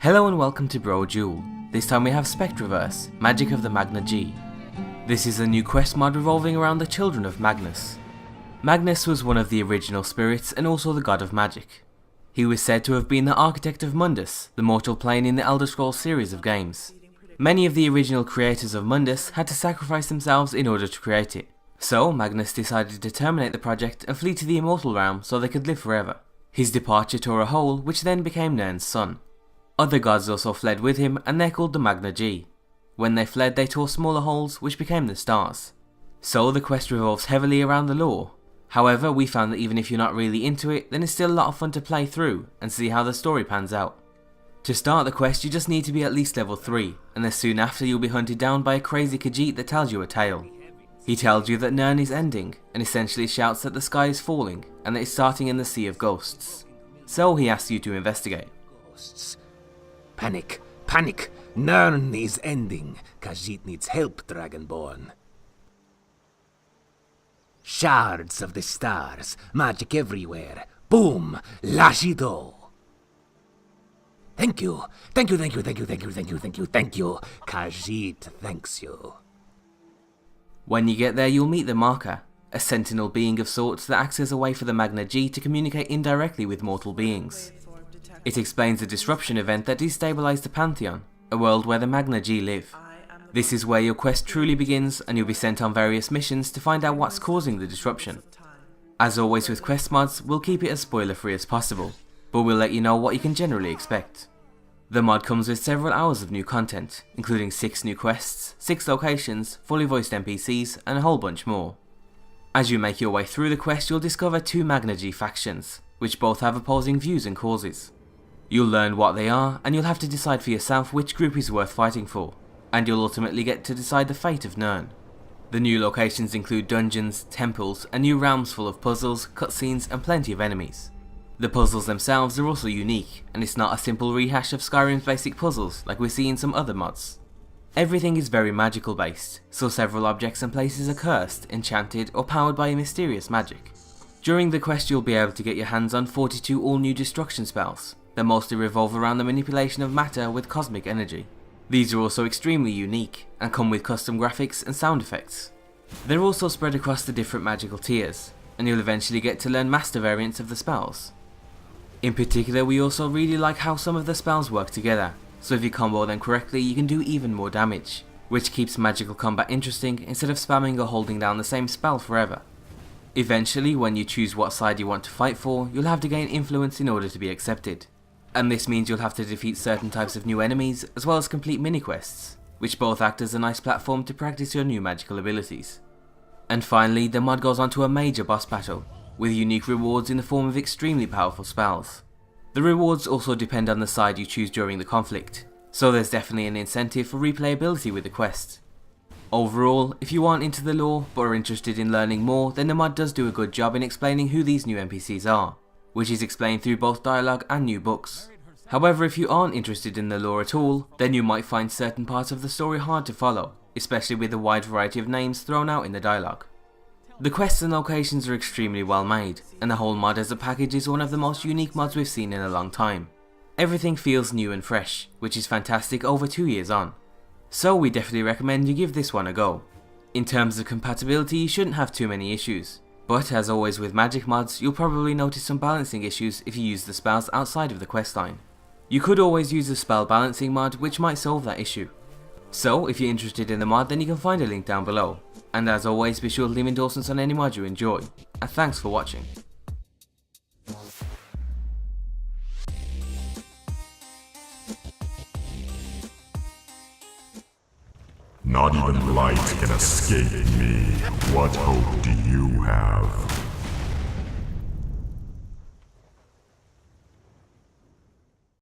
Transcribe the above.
Hello and welcome to Bro Duel. This time we have Spectraverse-Magic of the maggie-Ge. This is a new quest mod revolving around the children of Magnus. Magnus was one of the original spirits and also the god of magic. He was said to have been the architect of Mundus, the mortal plane in the Elder Scrolls series of games. Many of the original creators of Mundus had to sacrifice themselves in order to create it. So Magnus decided to terminate the project and flee to the immortal realm so they could live forever. His departure tore a hole which then became Nirn's son. Other gods also fled with him and they're called the maggie-Ge. When they fled they tore smaller holes which became the stars. So the quest revolves heavily around the lore. However, we found that even if you're not really into it, then it's still a lot of fun to play through and see how the story pans out. To start the quest you just need to be at least level 3, and then soon after you'll be hunted down by a crazy Khajiit that tells you a tale. He tells you that Nirn is ending, and essentially shouts that the sky is falling, and that it's starting in the Sea of Ghosts. So he asks you to investigate. Panic! Panic! Nirn is ending. Khajiit needs help, Dragonborn. Shards of the stars, magic everywhere. Boom! Lashido! Thank you! Thank you, thank you, thank you, thank you, thank you, thank you, thank you. Khajiit thanks you. When you get there you'll meet the Marker, a sentinel being of sorts that acts as a way for the maggie-Ge to communicate indirectly with mortal beings. It explains the disruption event that destabilized the Pantheon, a world where the maggie-Ge live. This is where your quest truly begins and you'll be sent on various missions to find out what's causing the disruption. As always with quest mods, we'll keep it as spoiler free as possible, but we'll let you know what you can generally expect. The mod comes with several hours of new content, including 6 new quests, 6 locations, fully voiced NPCs, and a whole bunch more. As you make your way through the quest you'll discover 2 maggie-Ge factions, which both have opposing views and causes. You'll learn what they are, and you'll have to decide for yourself which group is worth fighting for, and you'll ultimately get to decide the fate of Nirn. The new locations include dungeons, temples, and new realms full of puzzles, cutscenes, and plenty of enemies. The puzzles themselves are also unique, and it's not a simple rehash of Skyrim's basic puzzles like we see in some other mods. Everything is very magical based, so several objects and places are cursed, enchanted, or powered by a mysterious magic. During the quest you'll be able to get your hands on 42 all new destruction spells, that mostly revolve around the manipulation of matter with cosmic energy. These are also extremely unique, and come with custom graphics and sound effects. They're also spread across the different magical tiers, and you'll eventually get to learn master variants of the spells. In particular we also really like how some of the spells work together, so if you combo them correctly you can do even more damage, which keeps magical combat interesting instead of spamming or holding down the same spell forever. Eventually, when you choose what side you want to fight for, you'll have to gain influence in order to be accepted. And this means you'll have to defeat certain types of new enemies, as well as complete mini-quests, which both act as a nice platform to practice your new magical abilities. And finally, the mod goes on to a major boss battle, with unique rewards in the form of extremely powerful spells. The rewards also depend on the side you choose during the conflict, so there's definitely an incentive for replayability with the quest. Overall, if you aren't into the lore but are interested in learning more, then the mod does do a good job in explaining who these new NPCs are, which is explained through both dialogue and new books. However, if you aren't interested in the lore at all, then you might find certain parts of the story hard to follow, especially with the wide variety of names thrown out in the dialogue. The quests and locations are extremely well made, and the whole mod as a package is one of the most unique mods we've seen in a long time. Everything feels new and fresh, which is fantastic over 2 years on. So we definitely recommend you give this one a go. In terms of compatibility you shouldn't have too many issues, but as always with magic mods you'll probably notice some balancing issues if you use the spells outside of the questline. You could always use a spell balancing mod which might solve that issue. So if you're interested in the mod then you can find a link down below. And as always, be sure to leave endorsements on any mod you enjoy, and thanks for watching. Not even light can escape me. What hope do you have?